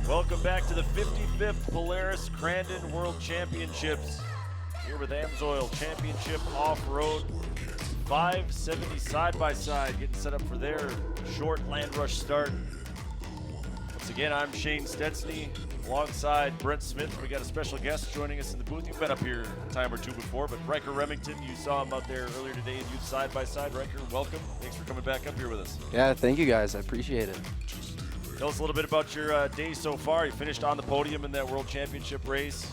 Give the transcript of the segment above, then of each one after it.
Welcome back to the 55th Polaris Crandon World Championships. Here with Amsoil Championship Off-Road 570 side-by-side, getting set up for their short land rush start. Once again, I'm Shane Stetsny, alongside Brent Smith. We got a special guest joining us in the booth. You've been up here a time or two before, but Riker Remington, you saw him out there earlier today in youth side-by-side. Riker, welcome. Thanks for coming back up here with us. Yeah, thank you guys. I appreciate it. Tell us a little bit about your day so far. You finished on the podium in that World Championship race.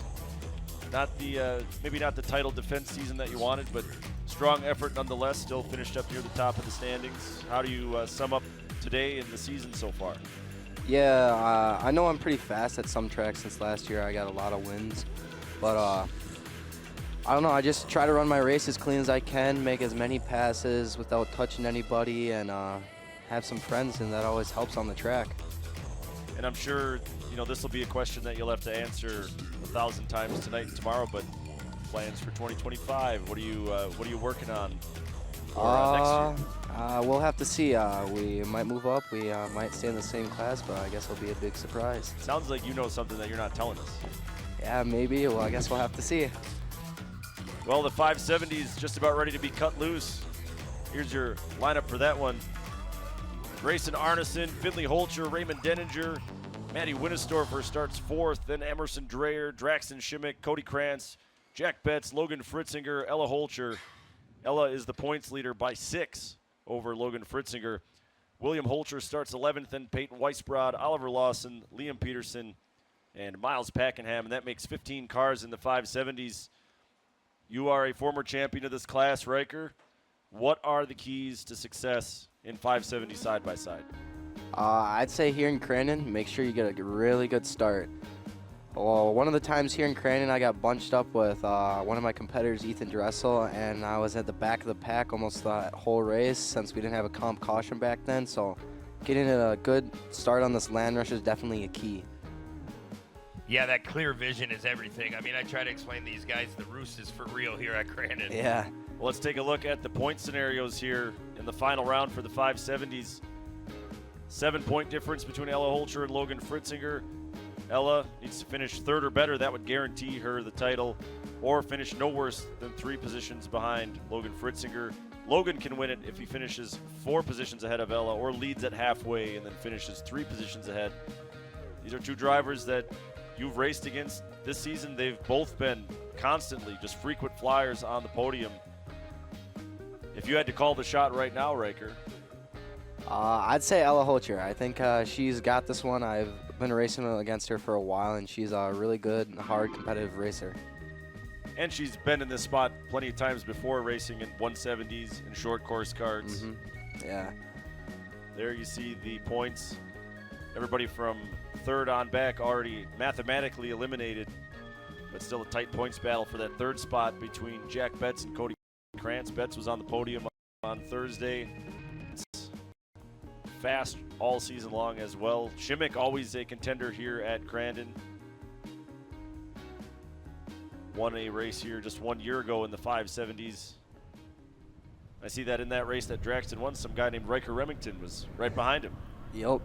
Not the maybe not the title defense season that you wanted, but strong effort nonetheless. Still finished up near the top of the standings. How do you sum up today and the season so far? Yeah, I know I'm pretty fast at some tracks since last year. I got a lot of wins, but I don't know. I just try to run my race as clean as I can, make as many passes without touching anybody, and have some friends, and that always helps on the track. And I'm sure, you know, this will be a question that you'll have to answer 1,000 times tonight and tomorrow, but plans for 2025, what are you working on for next year? We'll have to see. We might move up. We might stay in the same class, but I guess it'll be a big surprise. Sounds like you know something that you're not telling us. Yeah, maybe. Well, I guess we'll have to see. Well, the 570 is just about ready to be cut loose. Here's your lineup for that one. Grayson Arneson, Finley Holcher, Raymond Denninger, Matty Winnestorfer starts fourth, then Emerson Dreyer, Draxton Schimmick, Cody Krantz, Jack Betts, Logan Fritzinger, Ella Holcher. Ella is the points leader by 6 over Logan Fritzinger. William Holcher starts 11th, then Peyton Weisbrod, Oliver Lawson, Liam Peterson, and Miles Packenham, and that makes 15 cars in the 570s. You are a former champion of this class, Riker. What are the keys to success in 570 side-by-side? I'd say here in Crandon, make sure you get a really good start. Well, one of the times here in Crandon, I got bunched up with one of my competitors, Ethan Dressel, and I was at the back of the pack almost the whole race since we didn't have a comp caution back then. So getting a good start on this land rush is definitely a key. Yeah, that clear vision is everything. I mean, I try to explain to these guys the roost is for real here at Crandon. Yeah. Well, let's take a look at the point scenarios here in the final round for the 570s. 7-point difference between Ella Holcher and Logan Fritzinger. Ella needs to finish third or better. That would guarantee her the title, or finish no worse than 3 positions behind Logan Fritzinger. Logan can win it if he finishes 4 positions ahead of Ella, or leads at halfway and then finishes 3 positions ahead. These are 2 drivers that you've raced against this season. They've both been constantly just frequent flyers on the podium. If you had to call the shot right now, Riker? I'd say Ella Holcher. I think she's got this one. I've been racing against her for a while, and she's a really good, hard, competitive racer. And she's been in this spot plenty of times before, racing in 170s and short course cards. Yeah. There you see the points. Everybody from third on back already mathematically eliminated, but still a tight points battle for that third spot between Jack Betts and Cody Krantz. Betts was on the podium on Thursday. It's fast all season long as well. Schimmick, always a contender here at Crandon. Won a race here just 1 year ago in the 570s. I see that in that race that Draxton won, some guy named Riker Remington was right behind him. Yep.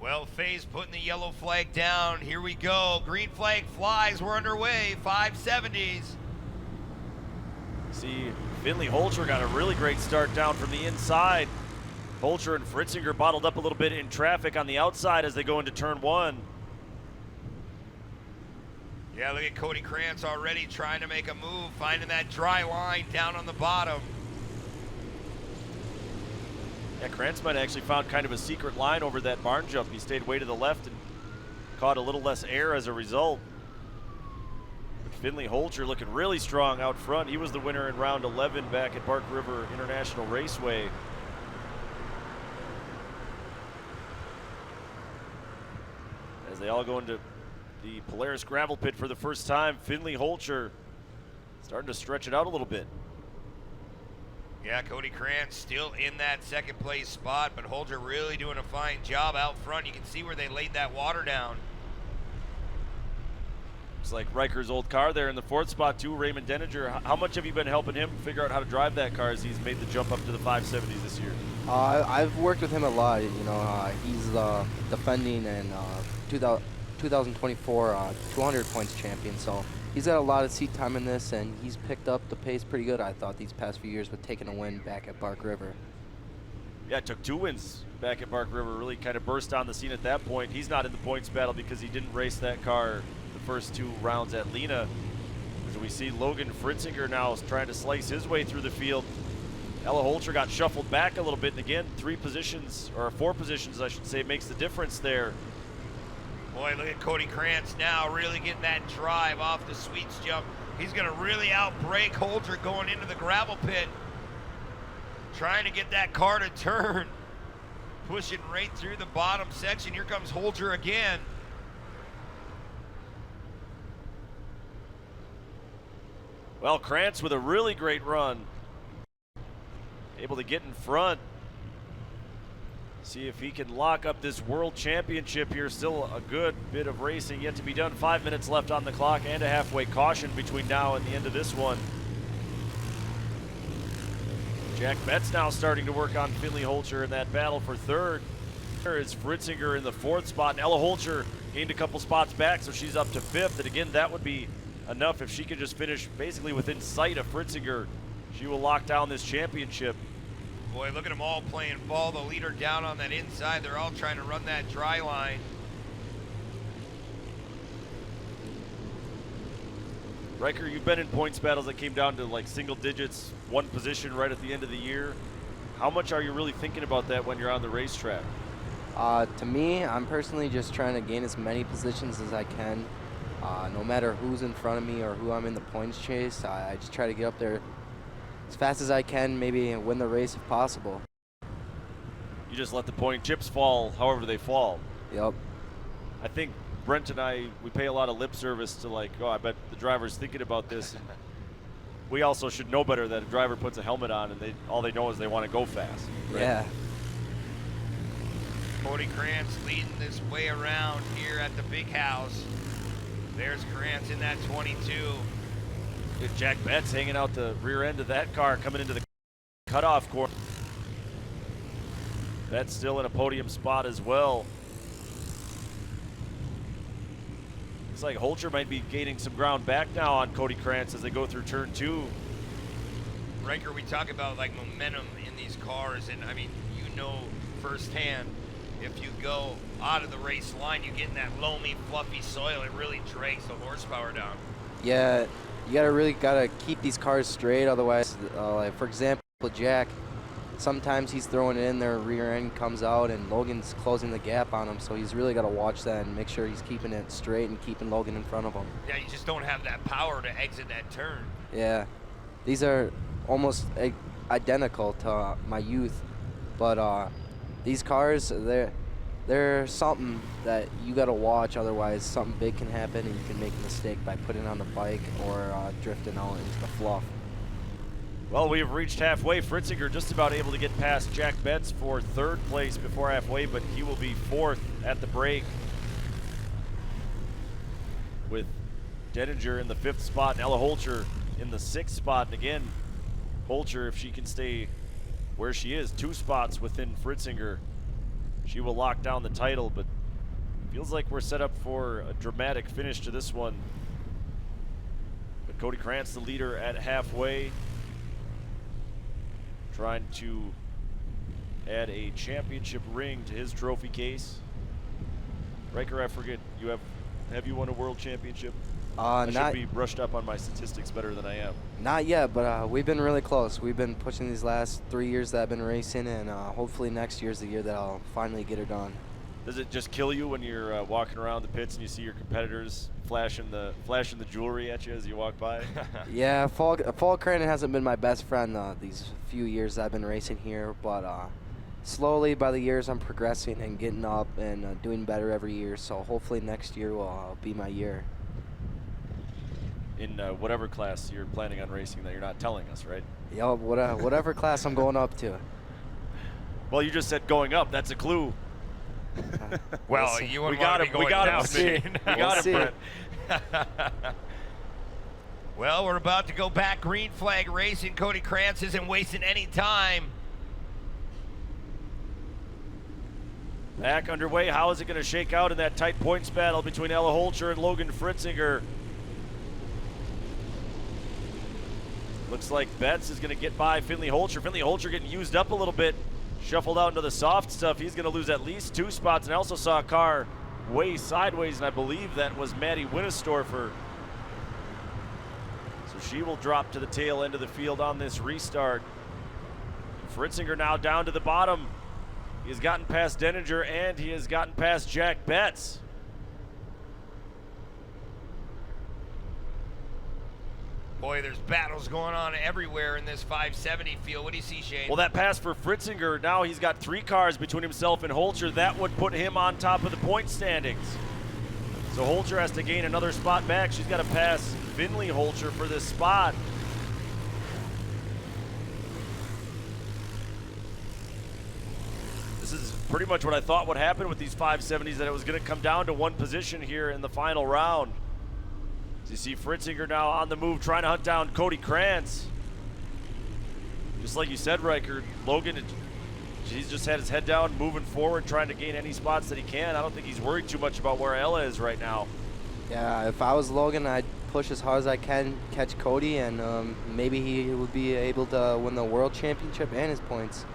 Well, Faye's putting the yellow flag down. Here we go. Green flag flies. We're underway. 570s. See, Finley Holcher got a really great start down from the inside. Holcher and Fritzinger bottled up a little bit in traffic on the outside as they go into turn 1. Yeah, look at Cody Krantz already trying to make a move, finding that dry line down on the bottom. Yeah, Krantz might have actually found kind of a secret line over that barn jump. He stayed way to the left and caught a little less air as a result. But Finley Holcher looking really strong out front. He was the winner in round 11 back at Bark River International Raceway. As they all go into the Polaris gravel pit for the first time, Finley Holcher starting to stretch it out a little bit. Yeah, Cody Krantz still in that second place spot, but Holger really doing a fine job out front. You can see where they laid that water down. Looks like Riker's old car there in the 4th spot too, Raymond Denninger. How much have you been helping him figure out how to drive that car as he's made the jump up to the 570s this year? I've worked with him a lot. You know, he's defending and 2024 200 points champion. So he's got a lot of seat time in this, and he's picked up the pace pretty good, I thought, these past few years with taking a win back at Bark River. Yeah, it took 2 wins back at Bark River, really kind of burst on the scene at that point. He's not in the points battle because he didn't race that car the first 2 rounds at Lena. As we see Logan Fritzinger now is trying to slice his way through the field. Ella Holcher got shuffled back a little bit, and again, 3 positions, or 4 positions, I should say, makes the difference there. Boy, look at Cody Krantz now really getting that drive off the sweets jump. He's going to really outbrake Holter going into the gravel pit. Trying to get that car to turn. Pushing right through the bottom section. Here comes Holter again. Well, Krantz with a really great run. Able to get in front. See if he can lock up this world championship here. Still a good bit of racing yet to be done. 5 minutes left on the clock and a halfway caution between now and the end of this one. Jack Betts now starting to work on Finley Holcher in that battle for third. There is Fritzinger in the 4th spot, and Ella Holcher gained a couple spots back, so she's up to 5th. And again, that would be enough if she could just finish basically within sight of Fritzinger. She will lock down this championship. Boy, look at them all playing ball. The leader down on that inside. They're all trying to run that dry line. Riker, you've been in points battles that came down to like single digits, 1 position right at the end of the year. How much are you really thinking about that when you're on the racetrack? To me, I'm personally just trying to gain as many positions as I can. No matter who's in front of me or who I'm in the points chase, I just try to get up there as fast as I can, maybe win the race if possible. You just let the point chips fall however they fall. Yep. I think Brent and I, we pay a lot of lip service to like, oh, I bet the driver's thinking about this. We also should know better that a driver puts a helmet on and all they know is they want to go fast. Right? Yeah. Cody Krantz leading this way around here at the big house. There's Krantz in that 22. Good Jack Betts hanging out the rear end of that car coming into the cutoff corner. Betts still in a podium spot as well. Looks like Holcher might be gaining some ground back now on Cody Krantz as they go through turn 2. Riker, we talk about like momentum in these cars, and I mean, you know firsthand, if you go out of the race line, you get in that loamy, fluffy soil, it really drags the horsepower down. Yeah, you really gotta keep these cars straight, otherwise, like for example, Jack, sometimes he's throwing it in, their rear end comes out, and Logan's closing the gap on him, so he's really gotta watch that and make sure he's keeping it straight and keeping Logan in front of him. Yeah, you just don't have that power to exit that turn. Yeah, these are almost identical to my youth, but these cars, they're something that you gotta watch, otherwise something big can happen and you can make a mistake by putting on the bike or drifting out into the fluff. Well, we have reached halfway. Fritzinger just about able to get past Jack Betts for 3rd place before halfway, but he will be 4th at the break, with Denninger in the 5th spot and Ella Holcher in the 6th spot. And again, Holcher, if she can stay where she is, 2 spots within Fritzinger, she will lock down the title, but feels like we're set up for a dramatic finish to this one. But Cody Krantz, the leader at halfway, trying to add a championship ring to his trophy case. Riker, I forget, have you won a world championship? I should be brushed up on my statistics better than I am. Not yet, but we've been really close. We've been pushing these last 3 years that I've been racing, and hopefully next year's the year that I'll finally get her done. Does it just kill you when you're walking around the pits and you see your competitors flashing the jewelry at you as you walk by? Yeah, Fall Crandon hasn't been my best friend these few years I've been racing here, but slowly by the years I'm progressing and getting up and doing better every year, so hopefully next year will be my year. In whatever class you're planning on racing that you're not telling us, right? Yeah, whatever class I'm going up to. Well, you just said going up. That's a clue. Well, you wouldn't want to be going down, man. We got him, Brent. Well, we're about to go back green flag racing. Cody Krantz isn't wasting any time. Back underway. How is it going to shake out in that tight points battle between Ella Holcher and Logan Fritzinger? Looks like Betts is going to get by Finley Holcher. Finley Holcher getting used up a little bit. Shuffled out into the soft stuff. He's going to lose at least 2 spots. And I also saw a car way sideways, and I believe that was Maddie Winnestorfer. So she will drop to the tail end of the field on this restart. Fritzinger now down to the bottom. He has gotten past Denninger, and he has gotten past Jack Betts. Boy, there's battles going on everywhere in this 570 field. What do you see, Shane? Well, that pass for Fritzinger, now he's got 3 cars between himself and Holcher. That would put him on top of the point standings. So Holcher has to gain another spot back. She's got to pass Finley Holcher for this spot. This is pretty much what I thought would happen with these 570s, that it was going to come down to one position here in the final round. You see Fritzinger now on the move, trying to hunt down Cody Krantz. Just like you said, Riker, Logan, he's just had his head down, moving forward, trying to gain any spots that he can. I don't think he's worried too much about where Ella is right now. Yeah, if I was Logan, I'd push as hard as I can, catch Cody, and maybe he would be able to win the World Championship and his points.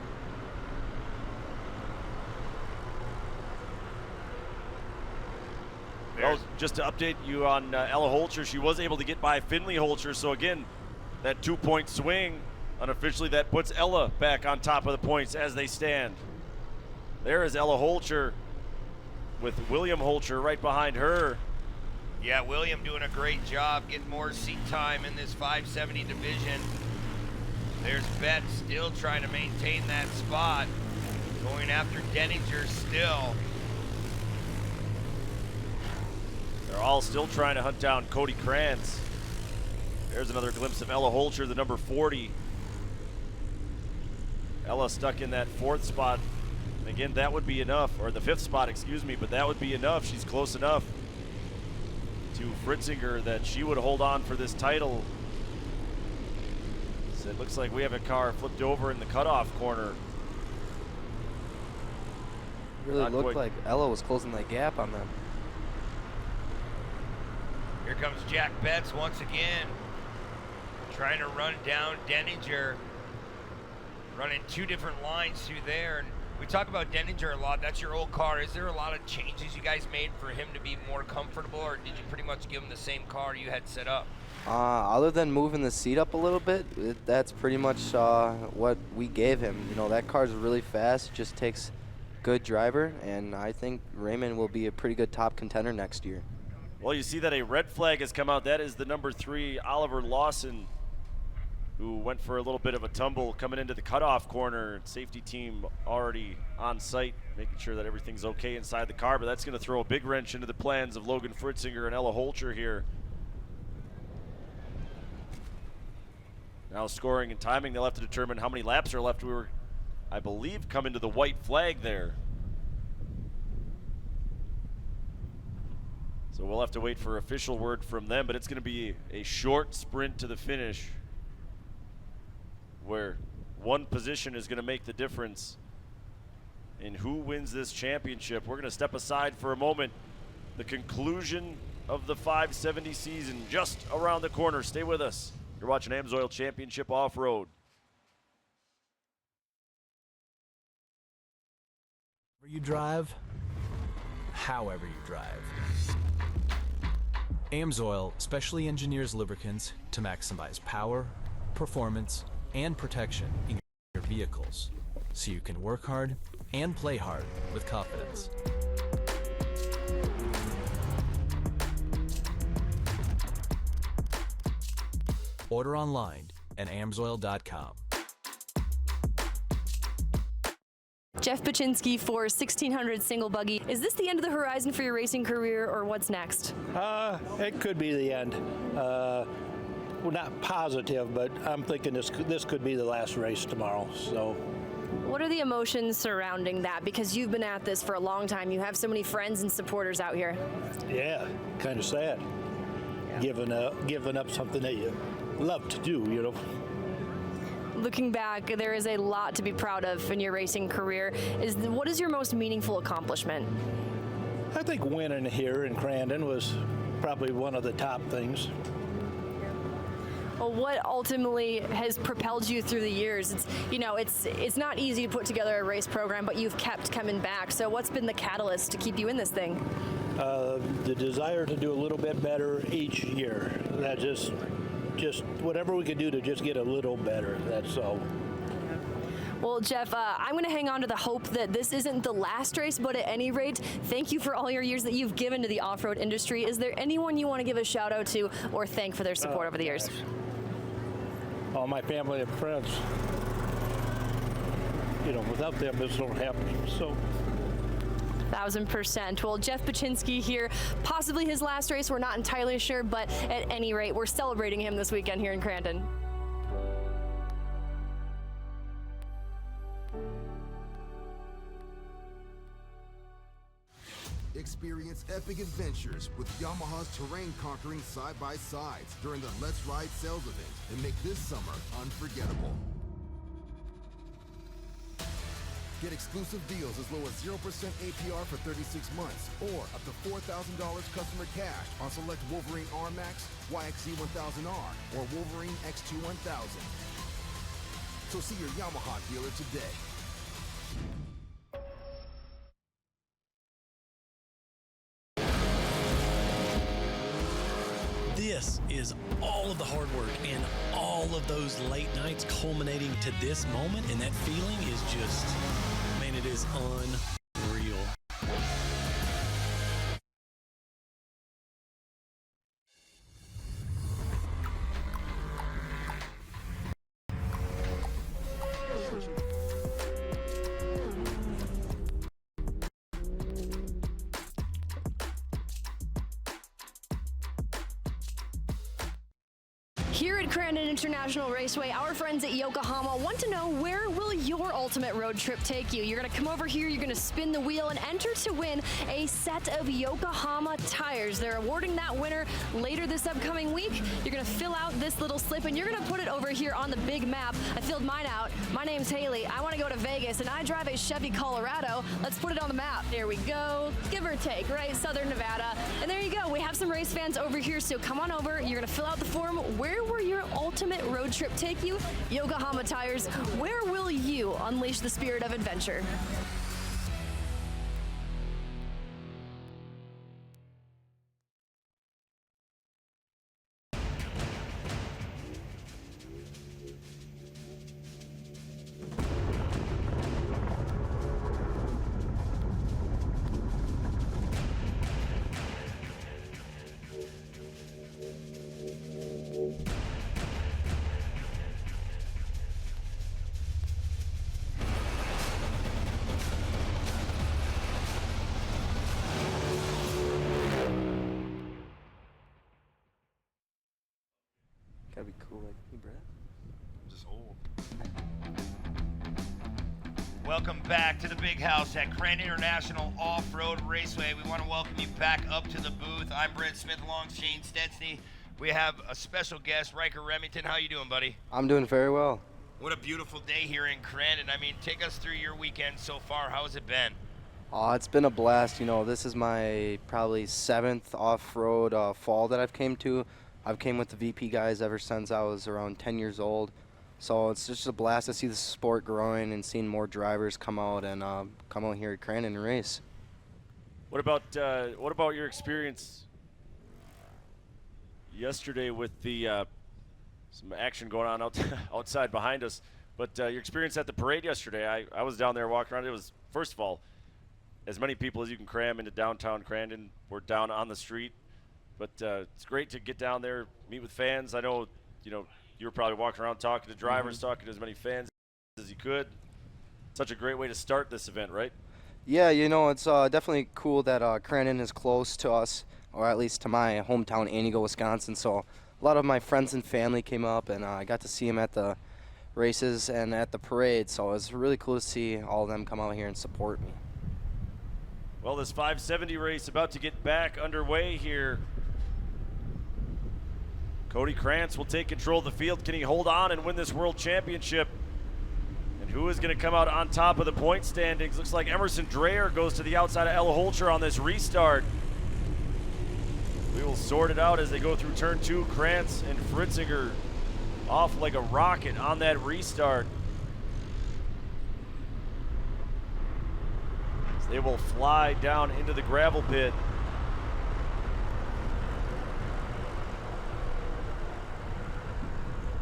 Well, just to update you on Ella Holcher, she was able to get by Finley Holcher. So again, that 2-point swing, unofficially, that puts Ella back on top of the points as they stand. There is Ella Holcher with William Holcher right behind her. Yeah, William doing a great job getting more seat time in this 570 division. There's Betts still trying to maintain that spot. Going after Denninger still. They're all still trying to hunt down Cody Krantz. There's another glimpse of Ella Holcher, the number 40. Ella stuck in that 4th spot. And again, that would be enough, or the 5th spot, excuse me, but that would be enough. She's close enough to Fritzinger that she would hold on for this title. So it looks like we have a car flipped over in the cutoff corner. It really looked like Ella was closing that gap on them. Here comes Jack Betts once again, trying to run down Denninger, running 2 different lines through there. And we talk about Denninger a lot. That's your old car. Is there a lot of changes you guys made for him to be more comfortable, or did you pretty much give him the same car you had set up? Other than moving the seat up a little bit, that's pretty much what we gave him. You know, that car's really fast, just takes good driver, and I think Raymond will be a pretty good top contender next year. Well, you see that a red flag has come out. That is the number 3, Oliver Lawson, who went for a little bit of a tumble coming into the cutoff corner. Safety team already on site, making sure that everything's okay inside the car, but that's going to throw a big wrench into the plans of Logan Fritzinger and Ella Holcher here. Now scoring and timing, they'll have to determine how many laps are left. We were, I believe, coming to the white flag there. So we'll have to wait for official word from them, but it's going to be a short sprint to the finish where one position is going to make the difference in who wins this championship. We're going to step aside for a moment. The conclusion of the 570 season just around the corner. Stay with us. You're watching AMSOIL Championship Off-Road. Wherever you drive, however you drive. AMSOIL specially engineers lubricants to maximize power, performance, and protection in your vehicles, so you can work hard and play hard with confidence. Order online at amsoil.com. Jeff Paczynski for 1600 Single Buggy. Is this the end of the horizon for your racing career, or what's next? It could be the end. We're not positive, but I'm thinking this could be the last race tomorrow. So, what are the emotions surrounding that? Because you've been at this for a long time. You have so many friends and supporters out here. yeah, kind of sad. Giving up something that you love to do, you know. looking back, there is a lot to be proud of in your racing career. What is your most meaningful accomplishment? I think winning here in Crandon was probably one of the top things. Well, what ultimately has propelled you through the years? It's not easy to put together a race program, but you've kept coming back. So what's been the catalyst to keep you in this thing? The desire to do a little bit better each year. That just whatever we could do to just get a little better. That's all. Well, Jeff, I'm going to hang on to the hope that this isn't the last race, but at any rate, thank you for all your years that you've given to the off-road industry. Is there anyone you want to give a shout out to or thank for their support over the years? All my family and friends. Without them, this don't happen. So. 1000%. Well, Jeff Paczynski here, possibly his last race, we're not entirely sure, but at any rate, we're celebrating him this weekend here in Crandon. Experience epic adventures with Yamaha's terrain-conquering side-by-sides during the Let's Ride sales event and make this summer unforgettable. Get exclusive deals as low as 0% APR for 36 months or up to $4,000 customer cash on select Wolverine R-Max, YXZ-1000R, or Wolverine XT-1000. So see your Yamaha dealer today. This is all of the hard work and all of those late nights culminating to this moment, and that feeling is just, man, it is unreal. Here at Crandon International Raceway, our friends at Yokohama want to know, where will your ultimate road trip take you? You're going to come over here, you're going to spin the wheel and enter to win a set of Yokohama tires. They're awarding that winner later this upcoming week. You're going to fill out this little slip and you're going to put it over here on the big map. I filled mine out. My name's Haley. I want to go to Vegas and I drive a Chevy Colorado. Let's put it on the map. There we go. Give or take, right? Southern Nevada. And there you go. We have some race fans over here, so come on over. You're going to fill out the form. Where will your ultimate road trip take you? Yokohama tires. Where will you unleash the spirit of adventure? Gotta be cool like me, Brett. I'm just old. Welcome back to the big house at Crandon International Off-Road Raceway. We want to welcome you back up to the booth. I'm Brett Smith, along Shane Stetsny. We have a special guest, Riker Remington. How you doing, buddy? I'm doing very well. What a beautiful day here in Crandon. I mean, take us through your weekend so far. How's it been? It's been a blast. This is my probably 7th off-road fall that I've came to. I've came with the VP guys ever since I was around 10 years old. So it's just a blast to see the sport growing and seeing more drivers come out and come out here at Crandon and race. What about your experience yesterday with the some action going on outside behind us? But your experience at the parade yesterday, I was down there walking around. It was, first of all, as many people as you can cram into downtown Crandon. We're down on the street. But it's great to get down there, meet with fans. I know, you were probably walking around talking to drivers, talking to as many fans as you could. Such a great way to start this event, right? Yeah, it's definitely cool that Crandon is close to us, or at least to my hometown, Anigo, Wisconsin. So a lot of my friends and family came up, and I got to see them at the races and at the parade. So it was really cool to see all of them come out here and support me. Well, this 570 race about to get back underway here. Cody Krantz will take control of the field. Can he hold on and win this world championship? And who is going to come out on top of the point standings? Looks like Emerson Dreyer goes to the outside of Ella Holcher on this restart. We will sort it out as they go through turn 2. Krantz and Fritzinger off like a rocket on that restart. So they will fly down into the gravel pit.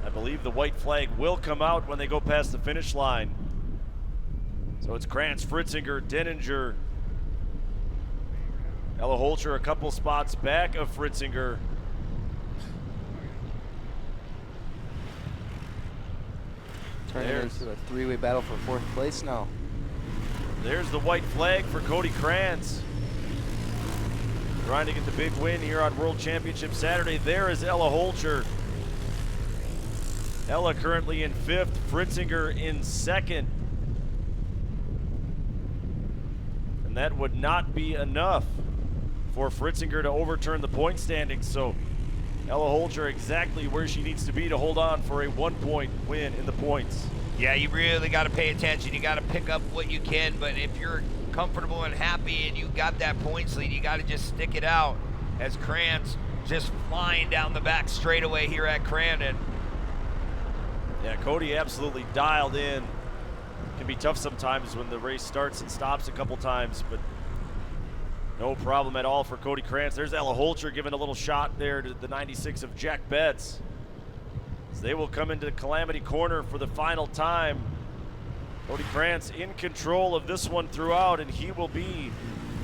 I believe the white flag will come out when they go past the finish line. So it's Krantz, Fritzinger, Denninger, Ella Holcher a couple spots back of Fritzinger. Turning into a three-way battle for 4th place now. There's the white flag for Cody Krantz. Trying to get the big win here on World Championship Saturday. There is Ella Holcher. Ella currently in 5th, Fritzinger in 2nd. And that would not be enough for Fritzinger to overturn the point standings. So Ella Holcher exactly where she needs to be to hold on for a 1-point win in the points. Yeah, you really got to pay attention. You got to pick up what you can, but if you're comfortable and happy and you got that points lead, you got to just stick it out as Krantz just flying down the back straightaway here at Crandon. Yeah, Cody absolutely dialed in. Can be tough sometimes when the race starts and stops a couple times, but no problem at all for Cody Krantz. There's Ella Holcher giving a little shot there to the 96 of Jack Betts. So they will come into Calamity Corner for the final time. Cody Krantz in control of this one throughout, and he will be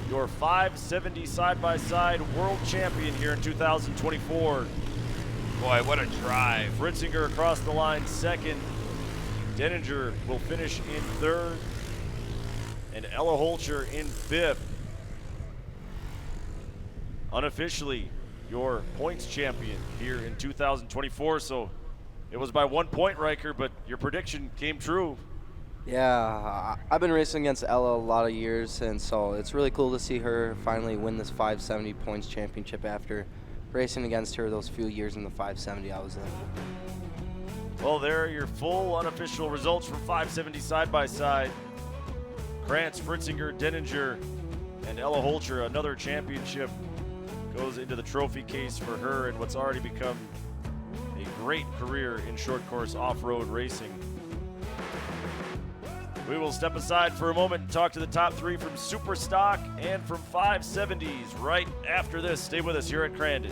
your 570 side-by-side world champion here in 2024. Boy, what a drive. Fritzinger across the line 2nd. Denninger will finish in 3rd. And Ella Holcher in 5th. Unofficially, your points champion here in 2024. So it was by 1 point, Riker, but your prediction came true. Yeah, I've been racing against Ella a lot of years, and so it's really cool to see her finally win this 570 points championship after racing against her those few years in the 570 I was in. Well, there are your full unofficial results from 570 side-by-side. Krantz, Fritzinger, Denninger, and Ella Holcher. Another championship goes into the trophy case for her and what's already become a great career in short course off-road racing. We will step aside for a moment and talk to the top 3 from Superstock and from 570s right after this. Stay with us here at Crandon.